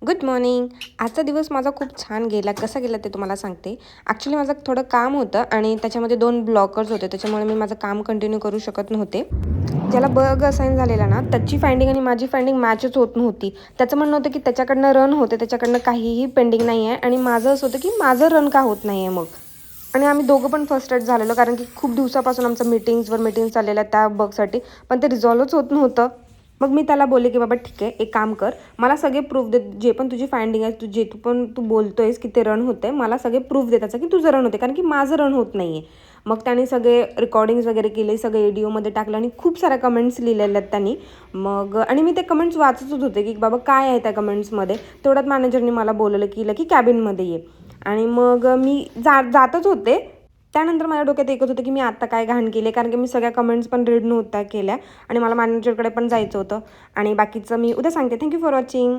Good morning. आजचा दिवस माझा खूप छान गेला. कसा गेला ते तुम्हाला सांगते. ॲक्च्युली माझं थोडं काम होतं आणि त्याच्यामध्ये 2 ब्लॉकर्स होते. त्याच्यामुळे मी माझं काम कंटिन्यू करू शकत नव्हते. ज्याला बग असाइन झालेला ना, त्याची फाइंडिंग आणि माझी फाइंडिंग मॅचच होत नव्हती. त्याचं म्हणणं होतं की त्याच्याकडनं रन होते, त्याच्याकडनं काहीही पेंडिंग नाही आहे आणि माझं असं होतं की माझं रन का होत नाही आहे मग. आणि आम्ही दोघं पण फ्रस्ट्रेट झालेलो कारण की खूप दिवसापासून आमचं मीटिंग्स चाललेल्या त्या बगसाठी, पण ते रिझॉल्वच होत नव्हतं. मग मी त्याला बोलले की बाबा ठीक आहे, एक काम कर, मला सगळे प्रूफ दे, जे पण तुझी फाइंडिंग आहे, तू बोलतोयस की ते रन होते, मला सगळे प्रूफ दे त्याचं की तुझं रन होते, कारण की माझं रन होत नाही आहे. मग त्याने सगळे रेकॉर्डिंग्स वगैरे केले, सगळे एडिओमध्ये टाकलं आणि खूप साऱ्या कमेंट्स लिहिलेल्या आहेत त्यांनी. मग आणि मी ते कमेंट्स वाचतच होते की बाबा काय आहे त्या कमेंट्समध्ये. तेवढ्यात मॅनेजरने मला बोलवलं की कॅबिनमध्ये ये. आणि मग मी जातच होते. त्यानंतर माझ्या डोक्यात एकच होतं की मी आत्ता काय घाण केले, कारण की मी सगळ्या कमेंट्स पण रीड नव्हत्या केल्या आणि मला मॅनेजरकडे पण जायचं होतं. आणि बाकीचं मी उद्या सांगते. Thank you for watching.